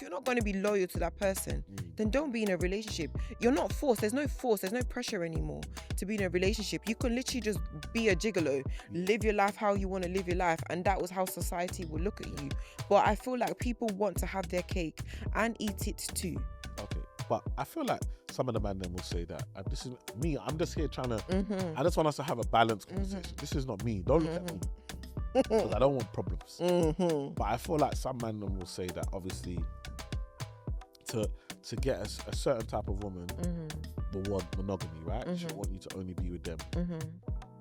you're not going to be loyal to that person, then don't be in a relationship. You're not forced. There's no force. There's no pressure anymore to be in a relationship. You can literally just be a gigolo, live your life how you want to live your life, and that was how society will look at you. But I feel like people want to have their cake and eat it too. Okay, but I feel like some of the men then will say that, and this is me, I'm just here trying to, I just want us to have a balanced conversation. This is not me. Don't look at me. Because I don't want problems. But I feel like some men then will say that obviously to get a certain type of woman will want monogamy, right? She want you to only be with them.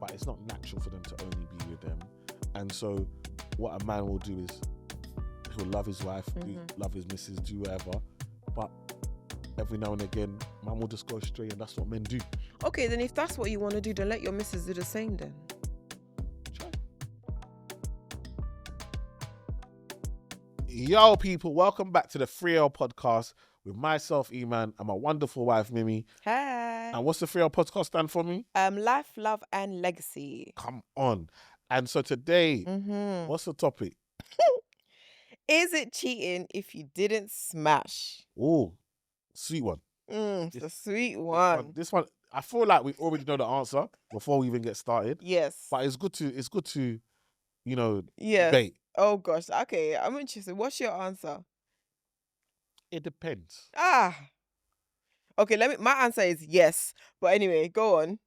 But it's not natural for them to only be with them. And so what a man will do is he'll love his wife, love his missus, do whatever. But every now and again, man will just go astray, and that's what men do. Okay, then if that's what you want to do, then let your missus do the same then. Yo, people, welcome back to the 3L podcast with myself, Eman, and my wonderful wife, Mimi. Hi. And what's the 3L podcast stand for me? Life, love, and legacy. Come on. And so today, what's the topic? Is it cheating if you didn't smash? Oh, sweet one. It's a sweet one. This one, I feel like we already know the answer before we even get started. Yes. But it's good to, Yeah. debate. Oh gosh. Okay, I'm interested. What's your answer? It depends. Okay, my answer is yes. But anyway, go on.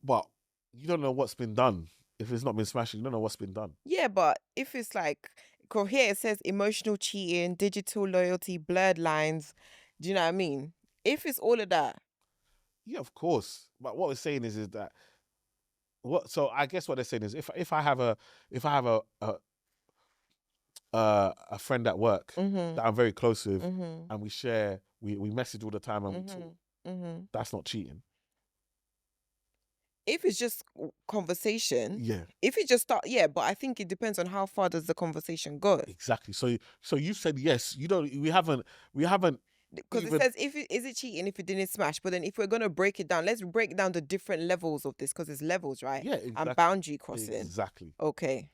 But you don't know what's been done. If it's not been smashing, you don't know what's been done. Yeah, but if it's like, here it says emotional cheating, digital loyalty, blurred lines. Do you know what I mean? If it's all of that. Yeah, of course. But what we're saying is that so I guess what they're saying is if I have a friend at work that I'm very close with and we share, we message all the time and we talk, that's not cheating. If it's just conversation, yeah. If it just start, yeah, but I think it depends on how far does the conversation go. Exactly. So you said yes. We haven't. Because it says is it cheating if it didn't smash? But then if we're gonna break it down, let's break down the different levels of this because there's levels, right? Yeah, exactly. And boundary crossing. Exactly. Okay.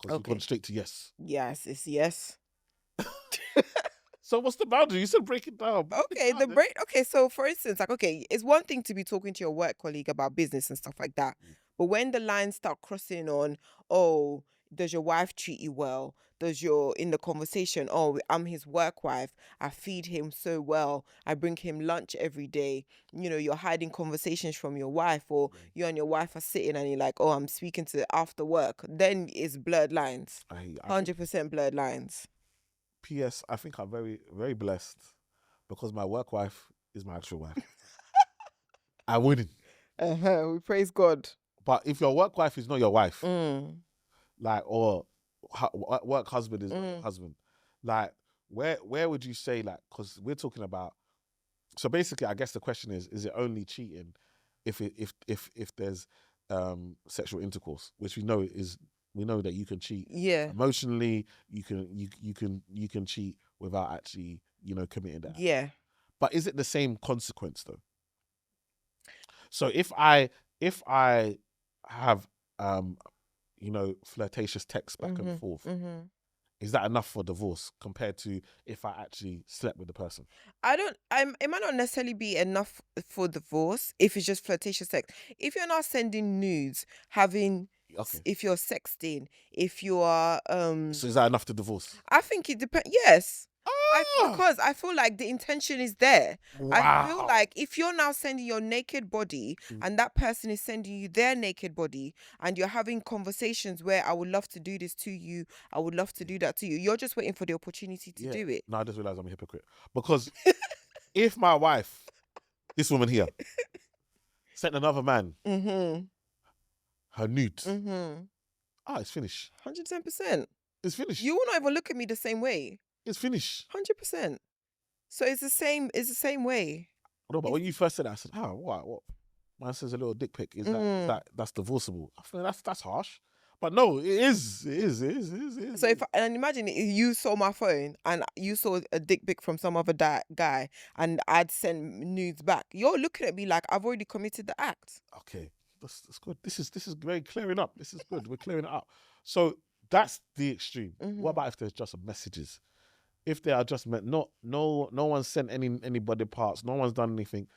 Because you've gone straight to yes. Yes, it's yes. So what's the boundary? You said break it down. Okay, so for instance, like, okay, it's one thing to be talking to your work colleague about business and stuff like that. But when the lines start crossing on, oh, does your wife treat you well? In the conversation, oh, I'm his work wife. I feed him so well. I bring him lunch every day. You're hiding conversations from your wife, or you and your wife are sitting and you're like, oh, I'm speaking to after work. Then it's blurred lines. 100% blurred lines. P.S. I think I'm very, very blessed because my work wife is my actual wife. I'm winning. We praise God. But if your work wife is not your wife, or work husband is my husband, like where would you say, like, because we're talking about, so basically I guess the question is it only cheating if there's sexual intercourse, which we know that you can cheat emotionally, you can cheat without actually committing that. Yeah. But is it the same consequence though? So if I have flirtatious texts back and forth, is that enough for divorce compared to if I actually slept with the person? It might not necessarily be enough for divorce if it's just flirtatious sex. If you're not sending nudes, if you're sexting, if you are so is that enough to divorce? I think it depends. Yes. Because I feel like the intention is there. Wow. I feel like if you're now sending your naked body and that person is sending you their naked body and you're having conversations where I would love to do this to you, I would love to do that to you, you're just waiting for the opportunity to do it. No, I just realised I'm a hypocrite. Because if my wife, this woman here, sent another man her nudes, it's finished. 110%. It's finished. You will not even look at me the same way. It's finished. 100%. So it's the same way. No, but when you first said that, I said, what? Man says a little dick pic. That's divorceable? I feel that's harsh. But no, it is. So imagine if you saw my phone and you saw a dick pic from some other guy and I'd send nudes back, you're looking at me like I've already committed the act. Okay, that's good. This is very clearing up. This is good. We're clearing it up. So that's the extreme. What about if there's just messages? if they are just meant, no one's sent anybody parts, no one's done anything.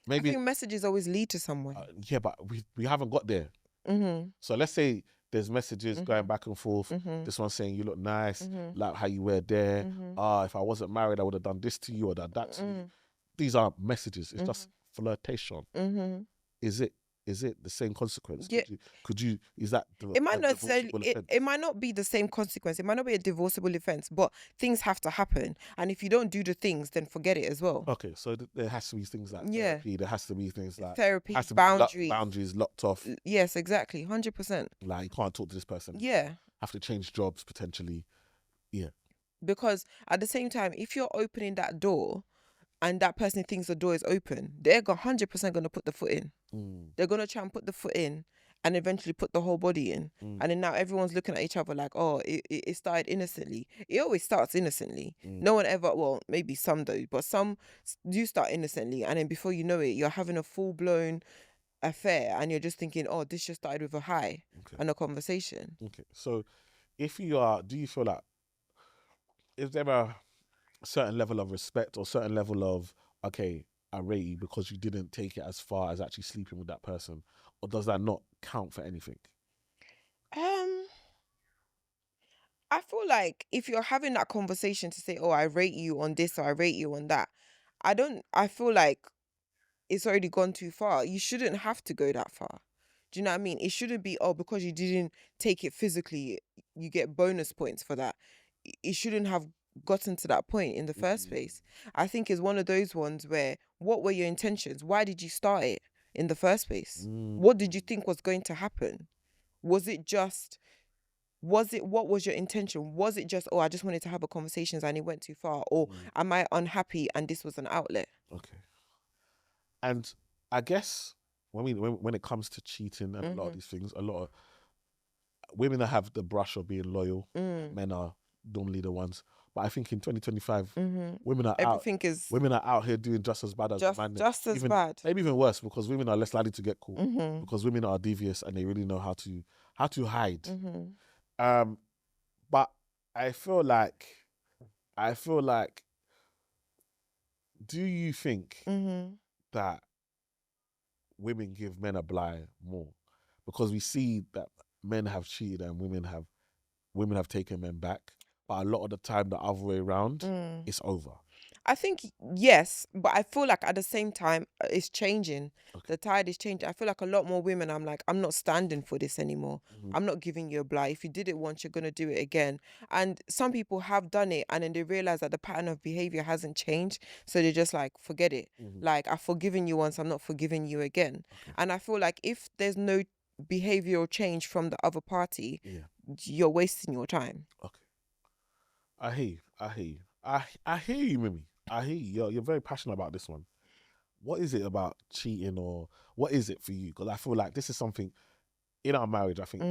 I Maybe think messages always lead to somewhere. yeah, but we haven't got there. Mm-hmm. So let's say there's messages Mm-hmm. going back and forth. Mm-hmm. This one saying you look nice, Mm-hmm. like how you wear there. Mm-hmm. If I wasn't married, I would have done this to you or done that to you. Mm-hmm. These are messages. It's Mm-hmm. just flirtation. Mm-hmm. Is it the same consequence? Yeah. Could you is that It might a not necessarily divorceable it, offense? it might not be the same consequence. It might not be a divorceable offense, but things have to happen. And if you don't do the things, then forget it as well. Okay, so there has to be things like Yeah. therapy. There has to be things like Therapy, has to be boundaries. boundaries locked off. Yes, exactly. 100%. Like you can't talk to this person. Yeah. Have to change jobs potentially. Yeah. Because at the same time, if you're opening that door and that person thinks the door is open, they're 100% going to put the foot in. They're going to try and put the foot in and eventually put the whole body in. And then now everyone's looking at each other like, oh, it started innocently. It always starts innocently. No one ever, well, maybe some do, but some do start innocently. And then before you know it, you're having a full-blown affair and you're just thinking, oh, this just started with a hi and a conversation. Okay. So if you are, do you feel like, is there a certain level of respect or certain level of, okay, I rate you because you didn't take it as far as actually sleeping with that person? Or does that not count for anything? I feel like if you're having that conversation to say, oh, I rate you on this or I rate you on that, I feel like it's already gone too far. You shouldn't have to go that far. Do you know what I mean? It shouldn't be, oh, because you didn't take it physically, you get bonus points for that. It shouldn't have gotten to that point in the first place. I think it's one of those ones where, what were your intentions? Why did you start it in the first place? What did you think was going to happen? What was your intention? Was it just, oh, I just wanted to have a conversation and it went too far? Or am I unhappy and this was an outlet? Okay. And I guess when it comes to cheating and a lot of these things, a lot of women that have the brush of being loyal, men are normally the ones. But I think in 2025, women are out here doing just as bad as men. Just as bad. Maybe even worse, because women are less likely to get caught. Because women are devious and they really know how to hide. But I feel like, do you think that women give men a blight more? Because we see that men have cheated and women have taken men back, but a lot of the time the other way around, it's over. I think yes, but I feel like at the same time it's changing. The tide is changing. I feel like a lot more women, I'm like, I'm not standing for this anymore. I'm not giving you a blight. If you did it once, you're gonna do it again. And some people have done it and then they realize that the pattern of behavior hasn't changed, so they're just like, forget it. Like, I've forgiven you once, I'm not forgiving you again. And I feel like if there's no behavioral change from the other party, you're wasting your time. Okay. I hear you. I hear you, Mimi. I hear you. You're very passionate about this one. What is it about cheating, or what is it for you? Because I feel like this is something in our marriage. I think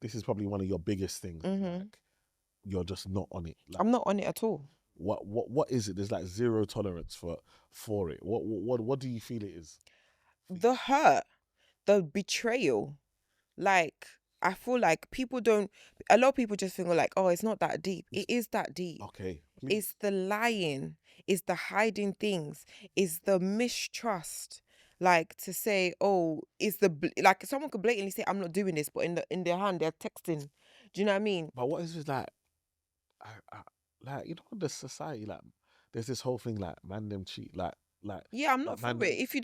this is probably one of your biggest things. Like, you're just not on it. Like, I'm not on it at all. What is it? There's like zero tolerance for it. What do you feel it is? The hurt, the betrayal. Like, I feel like a lot of people just feel like, oh, it's not that deep. It is that deep. Okay. It's the lying, it's the hiding things, it's the mistrust. Like, to say, oh, like someone could blatantly say, I'm not doing this, but in their hand they're texting. Do you know what I mean? But what is this like? Like, you know, the society, like, there's this whole thing like man them cheat, like yeah, I'm not for it. If you're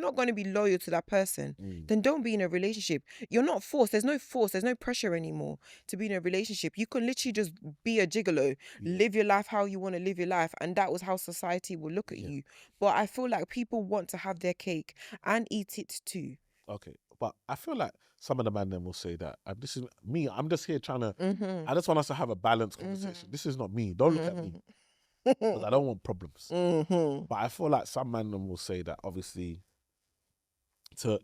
not going to be loyal to that person, then don't be in a relationship. You're not forced. There's no force. There's no pressure anymore to be in a relationship. You can literally just be a gigolo, live your life how you want to live your life, and that was how society will look at you. But I feel like people want to have their cake and eat it too. Okay, but I feel like some of the man then will say that, and this is me. I'm just here trying to. I just want us to have a balanced conversation. This is not me. Don't look at me. Because I don't want problems. But I feel like some men will say that obviously to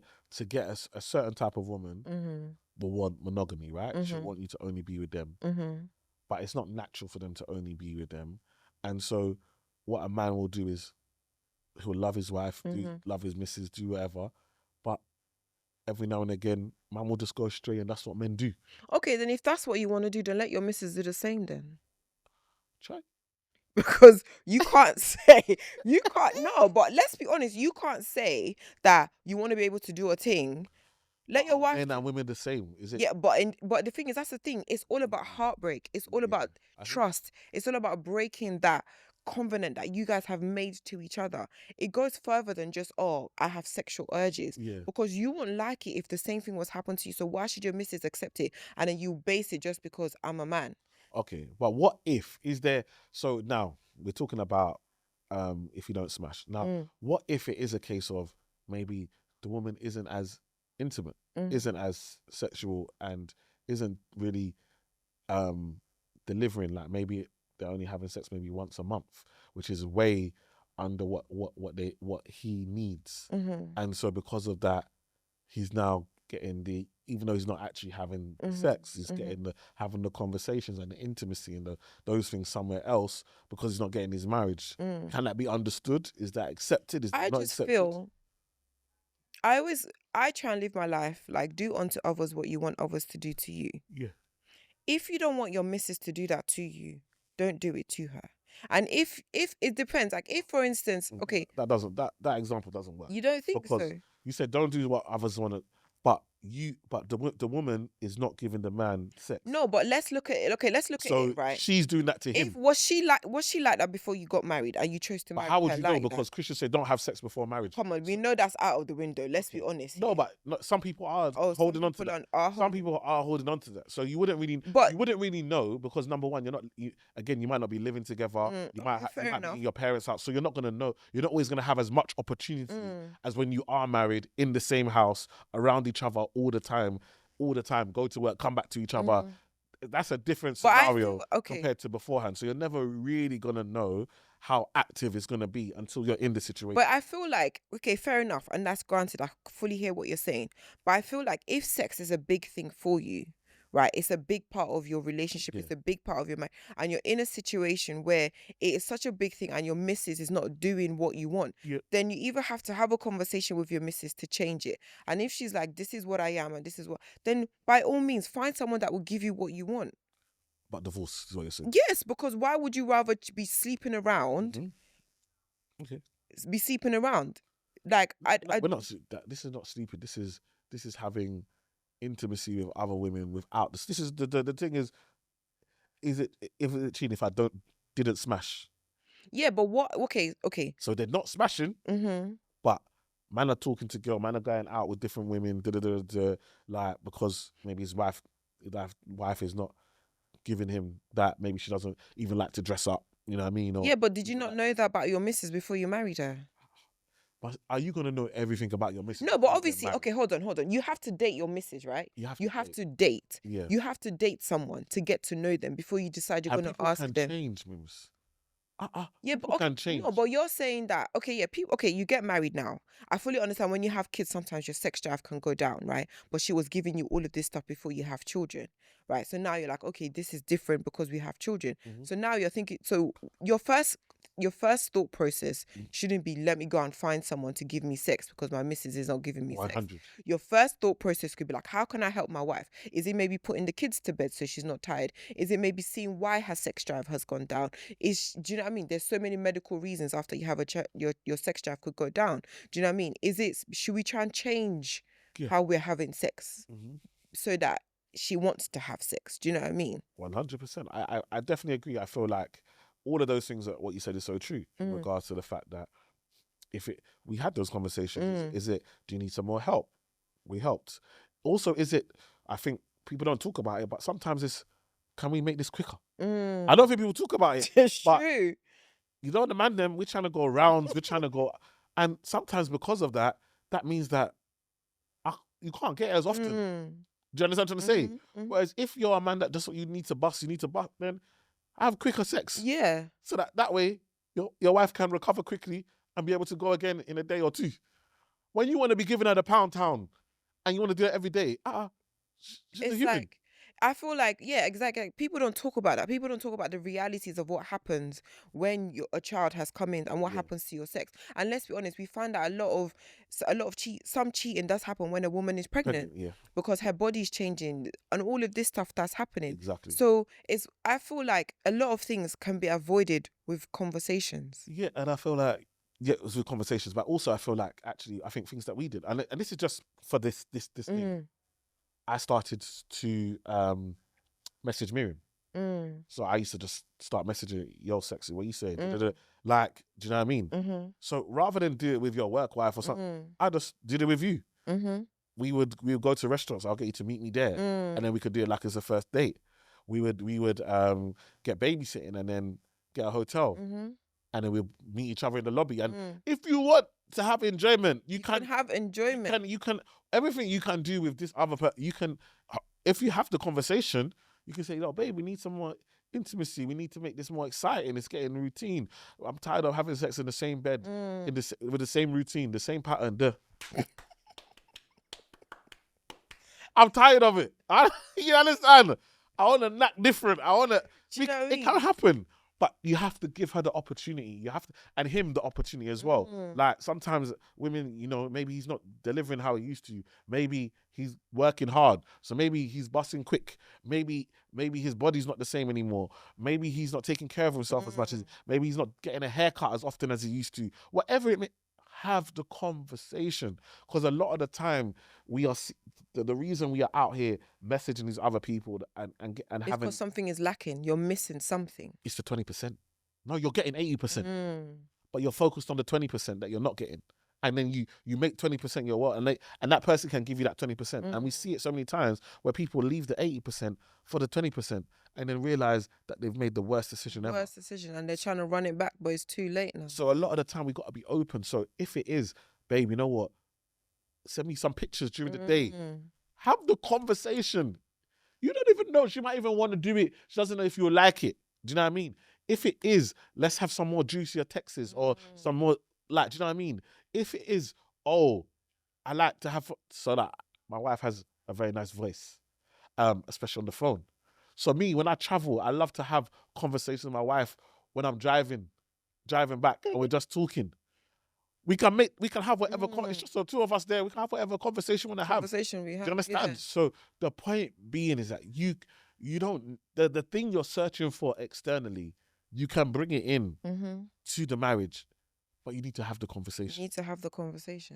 get a certain type of woman will want monogamy, right? She'll want you to only be with them. But it's not natural for them to only be with them. And so what a man will do is he'll love his wife, love his missus, do whatever. But every now and again, man will just go astray, and that's what men do. Okay, then if that's what you want to do, then let your missus do the same then. Try. Because you can't say but let's be honest, you can't say that you want to be able to do a thing. Let your wife Men and women the same, is it? yeah, but the thing is, that's the thing. It's all about heartbreak. It's all Yeah, about I hear. trust. It's all about breaking that covenant that you guys have made to each other. It goes further than just, oh, I have sexual urges. Yeah. Because you wouldn't like it if the same thing was happened to you. So why should your missus accept it? And then you base it just because I'm a man. Okay, but what if is there? So now we're talking about if you don't smash. Now, what if it is a case of maybe the woman isn't as intimate, isn't as sexual, and isn't really delivering? Like maybe they're only having sex maybe once a month, which is way under what he needs, and so because of that, he's now getting the, even though he's not actually having sex, he's getting having the conversations and the intimacy and those things somewhere else because he's not getting his marriage. Can that be understood? Is that accepted? Is that I not just accepted? feel I try and live my life like, do unto others what you want others to do to you. Yeah. If you don't want your missus to do that to you, don't do it to her. And if it depends, like if for instance, okay, That example doesn't work you don't think because so. you said don't do what others want to, but the woman is not giving the man sex. No, but let's look at it. Okay, let's look at So it, right? she's doing that to him. If was she like that before you got married and you chose to But marry how would her you know? like Because that? Christians say don't have sex before marriage. Come on, we know that's out of the window. Let's be honest. No, here. but some people are some holding on to people that. are Some holding- people are holding on to that. So you wouldn't But- really know because number one, you're not. Again, you might not be living together. You might fair be enough. in your parents' house, so you're not gonna know. You're not always gonna have as much opportunity as when you are married in the same house, around each other all the time. Go to work, come back to each other. That's a different But I scenario feel- okay. compared to beforehand. So you're never really gonna know how active it's gonna be until you're in the situation. But I feel like, okay, fair enough, and that's granted. I fully hear what you're saying. But I feel like if sex is a big thing for you, right, it's a big part of your relationship, it's a big part of your marriage, and you're in a situation where it is such a big thing and your missus is not doing what you want, then you either have to have a conversation with your missus to change it. And if she's like, this is what I am and this is what, then by all means, find someone that will give you what you want. But divorce is what you're saying. Yes, because why would you rather be sleeping around? Okay. Be sleeping around, like we're not. This is not sleeping. This is having intimacy with other women without this. This is the thing is it if it's cheating if I didn't smash? Yeah, but what? Okay. So they're not smashing, but man are talking to girl, man are going out with different women, like because maybe his wife is not giving him that. Maybe she doesn't even like to dress up. You know what I mean? Or, yeah, but did you not know that about your missus before you married her? But are you gonna know everything about your missus? No, but obviously, okay, hold on. You have to date your missus, right? You have to date. Yeah. You have to date someone to get to know them before you decide you're going to ask them. People can change, Mims. Yeah, people can change. No, but you're saying that, okay, yeah, people, okay, you get married now. I fully understand when you have kids, sometimes your sex drive can go down, right? But she was giving you all of this stuff before you have children, right? So now you're like, okay, this is different because we have children. So now you're thinking, so your first thought process shouldn't be, let me go and find someone to give me sex because my missus is not giving me 100. sex. Your first thought process could be like, how can I help my wife? Is it maybe putting the kids to bed so she's not tired? Is it maybe seeing why her sex drive has gone down? Do you know what I mean? There's so many medical reasons after you have your sex drive could go down. Do you know what I mean? Should we try and change how we're having sex so that she wants to have sex? Do you know what I mean? 100%. I definitely agree. I feel like all of those things that what you said is so true in regards to the fact that we had those conversations. Is it, do you need some more help? We helped. Also, is it, I think people don't talk about it, but sometimes it's, can we make this quicker? I don't think people talk about it. It's but true. You know, the man them, we're trying to go rounds, we're trying to go, and sometimes because of that, that means that you can't get it as often. Do you understand what I'm trying to say? Whereas if you're a man that just you need to bust, then have quicker sex. Yeah. So that way your wife can recover quickly and be able to go again in a day or two. When you want to be giving her the pound town and you want to do it every day, she's a human. I feel like, yeah, exactly. Like, people don't talk about that. People don't talk about the realities of what happens when a child has come in and what Yeah. happens to your sex. And let's be honest, we find that some cheating does happen when a woman is pregnant Yeah, because her body's changing and all of this stuff that's happening. exactly. So I feel like a lot of things can be avoided with conversations. Yeah, and I feel like, yeah, it was with conversations, but also I feel like actually I think things that we did, and this is just for this thing. I started to message Miriam. So I used to just start messaging, yo, sexy, what you saying? Like, do you know what I mean? So rather than do it with your work wife or something, I just did it with you. We would go to restaurants. I'll get you to meet me there, and then we could do it like as a first date. We would get babysitting and then get a hotel, and then we'll meet each other in the lobby. And if you want to have enjoyment, you can have enjoyment. You can everything you can do with this other person. You can, if you have the conversation, you can say, "No, babe, we need some more intimacy. We need to make this more exciting. It's getting routine. I'm tired of having sex in the same bed, with the same routine, the same pattern." I'm tired of it. You understand? I want to act different. I want to. It can happen, but you have to give her the opportunity. You have to, and him the opportunity as well. Like sometimes women, maybe he's not delivering how he used to. Maybe he's working hard, so maybe he's busting quick. Maybe his body's not the same anymore. Maybe he's not taking care of himself as much as. Maybe he's not getting a haircut as often as he used to. Whatever it may. Have the conversation, because a lot of the time we are the reason we are out here messaging these other people and it's having, because something is lacking. You're missing something. It's the 20%. No, you're getting 80%, but you're focused on the 20% that you're not getting, and then you make 20% your world, and that person can give you that 20%, and we see it so many times where people leave the 80% for the 20%. And then realize that they've made the worst decision ever. And they're trying to run it back, but it's too late now. So a lot of the time we got to be open. So if it is, babe, you know what? Send me some pictures during the day. Have the conversation. You don't even know. She might even want to do it. She doesn't know if you'll like it. Do you know what I mean? If it is, let's have some more juicier texts or some more, like, do you know what I mean? If it is, I like to have, so that my wife has a very nice voice, especially on the phone. So me, when I travel, I love to have conversations with my wife when I'm driving back, and we're just talking. We can have whatever. It's just the two of us there. We can have whatever conversation we want to have. Do you understand? Yeah. So the point being is that you don't, the thing you're searching for externally, you can bring it in to the marriage, but you need to have the conversation.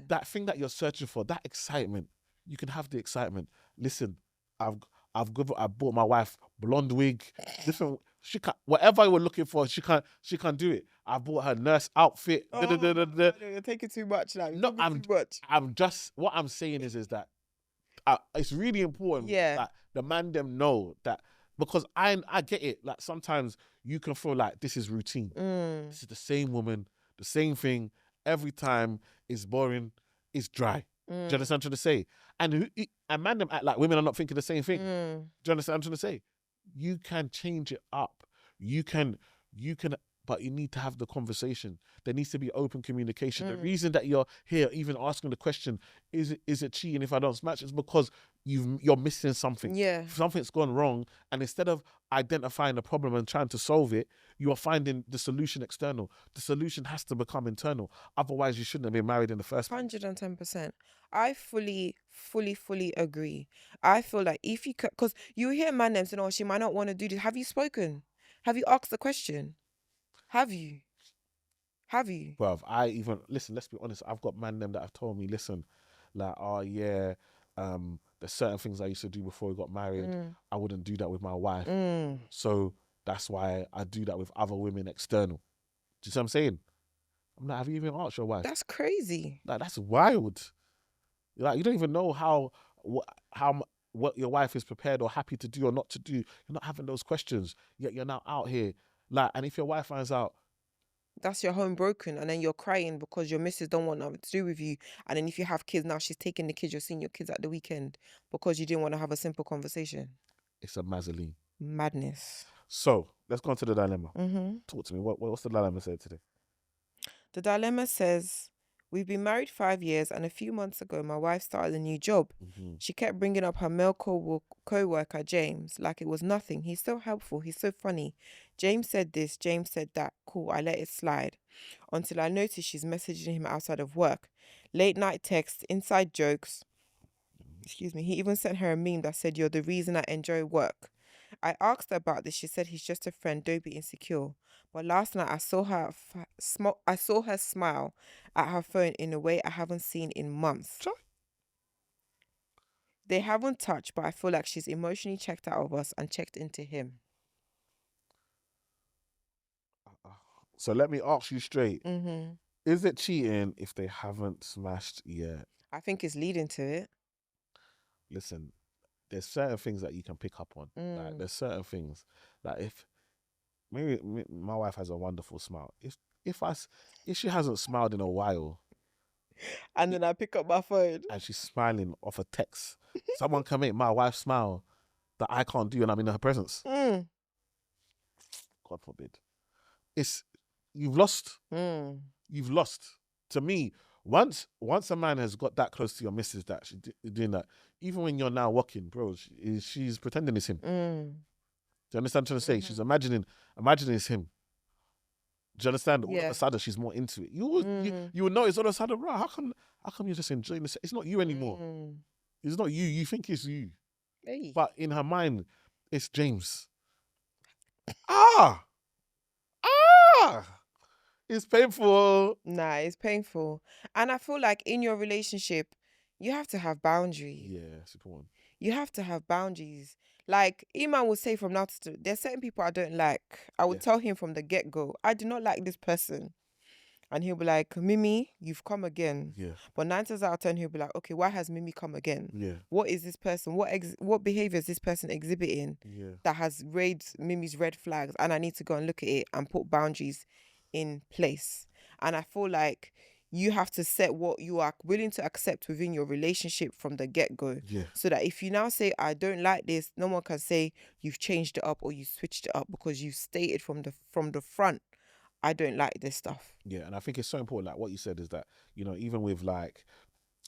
That thing that you're searching for, that excitement, you can have the excitement. Listen, I bought my wife blonde wig, different. She can, whatever you were looking for, she can do it. I bought her nurse outfit. You're taking too much now. No, I'm just, what I'm saying is that it's really important that the man them know that, because I get it. Like sometimes you can feel like this is routine. This is the same woman, the same thing every time. It's boring. It's dry. Do you understand what I'm trying to say? And man them act like women are not thinking the same thing. Do you understand what I'm trying to say? You can change it up. You can, but you need to have the conversation. There needs to be open communication. The reason that you're here, even asking the question, is it cheating if I don't smash? It's because you're missing something. Yeah. Something's gone wrong, and instead of identifying the problem and trying to solve it, you are finding the solution external. The solution has to become internal. Otherwise, you shouldn't have been married in the first place. 110%. I fully agree. I feel like if you could, because you hear man names and she might not want to do this. Have you spoken? Have you asked the question? Have you? Bruv, listen, let's be honest, I've got man them that have told me, listen, like, there's certain things I used to do before we got married. I wouldn't do that with my wife. So that's why I do that with other women external. Do you see what I'm saying? I'm like, have you even asked your wife? That's crazy. Like, that's wild. Like, you don't even know what your wife is prepared or happy to do or not to do. You're not having those questions. Yet you're now out here. Like, and if your wife finds out, that's your home broken, and then you're crying because your missus don't want nothing to do with you. And then if you have kids, now she's taking the kids, you're seeing your kids at the weekend because you didn't want to have a simple conversation. It's a mazzoline. Madness. So let's go on to the dilemma. Talk to me. What's the dilemma say today? The dilemma says, We've been married 5 years, and a few months ago, my wife started a new job. She kept bringing up her male co-worker, James, like it was nothing. He's so helpful. He's so funny. James said this, James said that. Cool, I let it slide. Until I noticed she's messaging him outside of work. Late night texts, inside jokes. Excuse me. He even sent her a meme that said, "You're the reason I enjoy work." I asked her about this. She said he's just a friend. Don't be insecure. But last night I saw her. I saw her smile at her phone in a way I haven't seen in months. Sure. They haven't touched, but I feel like she's emotionally checked out of us and checked into him. So let me ask you straight. Mm-hmm. Is it cheating if they haven't smashed yet? I think it's leading to it. Listen, there's certain things that you can pick up on. Like, there's certain things that if maybe my wife has a wonderful smile. If she hasn't smiled in a while, And then I pick up my phone. and she's smiling off a text, someone can make my wife smile that I can't do, and I'm in her presence. Mm. God forbid. You've lost. Mm. You've lost. To me, once a man has got that close to your missus that she's doing that, even when you're now walking, bro, she's pretending it's him. Mm. Do you understand what I'm trying to say? She's imagining it's him. Do you understand? All of Yeah. a sudden, she's more into it. You will notice all of a sudden, bro, how come you're just enjoying this? It's not you anymore. It's not you. You think it's you. Hey. But in her mind, it's James. Ah! It's painful. Nah, it's painful. And I feel like in your relationship, you have to have boundaries. Yeah, it's important. You have to have boundaries. Like Eman would say from now to there's certain people I don't like. I would tell him from the get-go, I do not like this person. And he'll be like, Mimi, you've come again. Yeah. But 9 times out of 10, he'll be like, okay, why has Mimi come again? Yeah. What is this person? What behavior is this person exhibiting that has raised Mimi's red flags? And I need to go and look at it and put boundaries in place. And I feel like you have to set what you are willing to accept within your relationship from the get-go. Yeah. So that if you now say, I don't like this, no one can say you've changed it up or you switched it up, because you stated from the front, I don't like this stuff. Yeah, and I think it's so important. Like what you said is that, even with like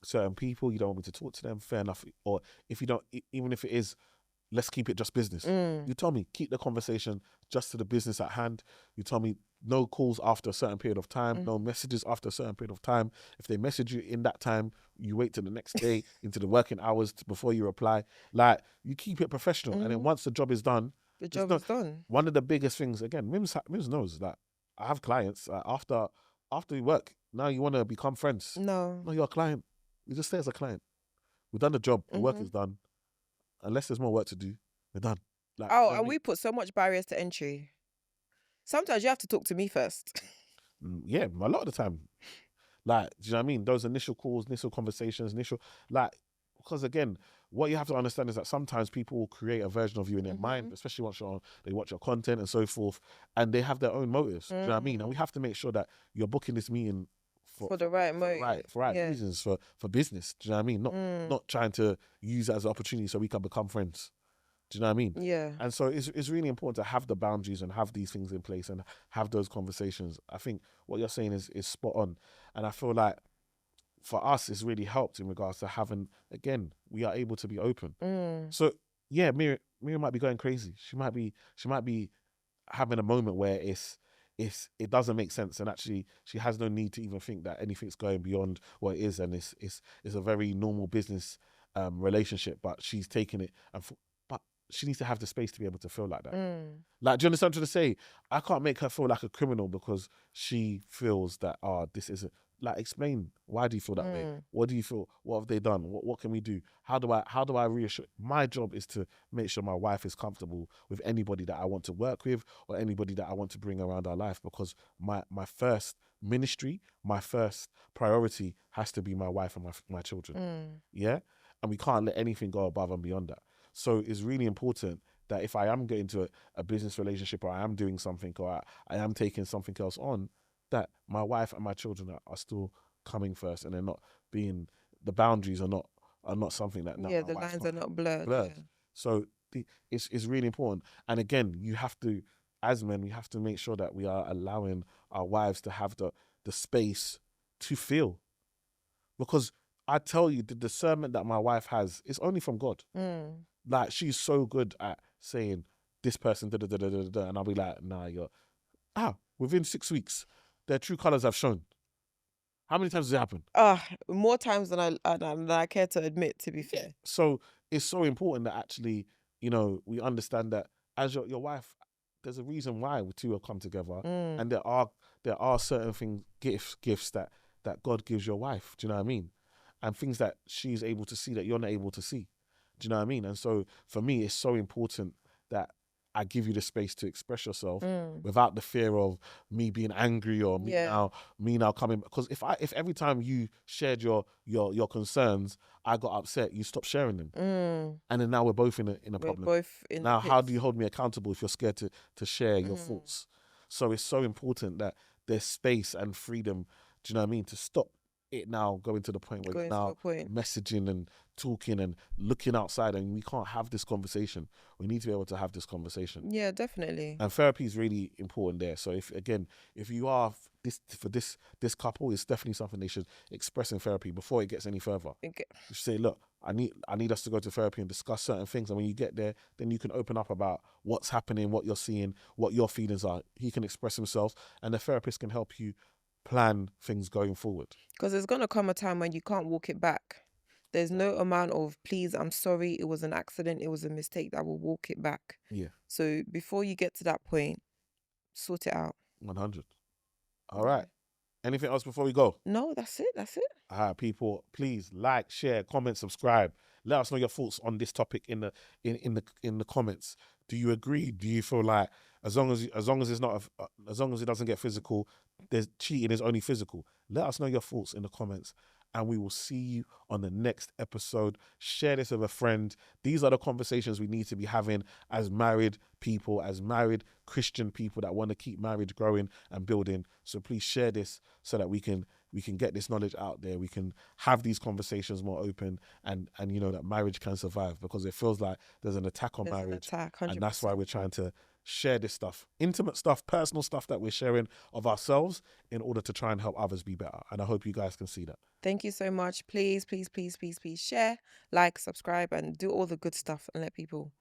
certain people, you don't want me to talk to them, fair enough. Or if you don't, even if it is, let's keep it just business. You tell me, keep the conversation just to the business at hand. You tell me no calls after a certain period of time, no messages after a certain period of time. If they message you in that time, you wait till the next day into the working hours before you reply. Like, you keep it professional. And then once the job is done, the job is done. One of the biggest things, again, Mims knows that I have clients after we work. Now you want to become friends. No, you're a client. You just stay as a client. We've done the job. The work is done. Unless there's more work to do, we're done. Like, and we put so much barriers to entry. Sometimes you have to talk to me first. Yeah, a lot of the time. Like, do you know what I mean? Those initial calls, initial conversations, because again, what you have to understand is that sometimes people will create a version of you in their mind, especially once they watch your content and so forth, and they have their own motives. Do you know what I mean? And we have to make sure that you're booking this meeting for the right motive, for right reasons, for business. Do you know what I mean? Not trying to use it as an opportunity so we can become friends. Do you know what I mean? Yeah. And so it's really important to have the boundaries and have these things in place and have those conversations. I think what you're saying is spot on. And I feel like for us, it's really helped in regards to having, again, we are able to be open. So yeah, Miriam might be going crazy. She might be having a moment where it doesn't make sense, and actually she has no need to even think that anything's going beyond what it is, and it's a very normal business relationship, but she's taking it but she needs to have the space to be able to feel like that. Like, do you understand what I'm trying to say? I can't make her feel like a criminal because she feels that this isn't. Like, explain, why do you feel that way? What do you feel? What have they done? What can we do? How do I reassure? My job is to make sure my wife is comfortable with anybody that I want to work with or anybody that I want to bring around our life, because my first ministry, my first priority has to be my wife and my children. Yeah? And we can't let anything go above and beyond that. So it's really important that if I am getting into a business relationship, or I am doing something, or I am taking something else on, that my wife and my children are still coming first, and they're not being, the boundaries are not something that the lines are not blurred. Yeah. So it's really important. And again, you have to, as men, we have to make sure that we are allowing our wives to have the space to feel. because I tell you, the discernment that my wife has is only from God. Like, she's so good at saying this person, da da da da da da, and I'll be like, nah, within 6 weeks, their true colors have shown. How many times has it happened? More times than I care to admit, to be fair. So it's so important that actually, we understand that as your wife, there's a reason why we two have come together, and there are certain things, gifts that God gives your wife. Do you know what I mean? And things that she's able to see that you're not able to see. Do you know what I mean? And so for me, it's so important that I give you the space to express yourself without the fear of me being angry or me now coming. Because if every time you shared your concerns, I got upset, you stopped sharing them, and then now we're both in a problem. Both in now, how do you hold me accountable if you're scared to share your thoughts? So it's so important that there's space and freedom. Do you know what I mean? To stop it now going to the point where you're now messaging and talking and looking outside, and we can't have this conversation. We need to be able to have this conversation. Yeah, definitely. And therapy is really important there. So if you are this couple, it's definitely something they should express in therapy before it gets any further. You should say, look, I need us to go to therapy and discuss certain things, and when you get there, then you can open up about what's happening, what you're seeing, what your feelings are. He can express himself, and the therapist can help you plan things going forward. Because there's going to come a time when you can't walk it back. There's no amount of, please, I'm sorry, it was an accident, it was a mistake, that will walk it back. Yeah. So before you get to that point, sort it out. 100. All right. Anything else before we go? No, that's it. All right, people, please like, share, comment, subscribe. Let us know your thoughts on this topic in the comments. Do you agree? Do you feel like as long as it's not as long as it doesn't get physical, there's cheating is only physical? Let us know your thoughts in the comments, and we will see you on the next episode. Share this with a friend. These are the conversations we need to be having as married people, as married Christian people that want to keep marriage growing and building. So please share this so that we can get this knowledge out there. We can have these conversations more open, and that marriage can survive, because it feels like there's an attack on marriage. And that's why we're trying to share this stuff, intimate stuff, personal stuff that we're sharing of ourselves in order to try and help others be better. And I hope you guys can see that. Thank you so much. Please share, like, subscribe, and do all the good stuff, and let people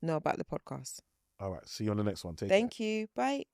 know about the podcast. All right. See you on the next one. Thank you. Bye.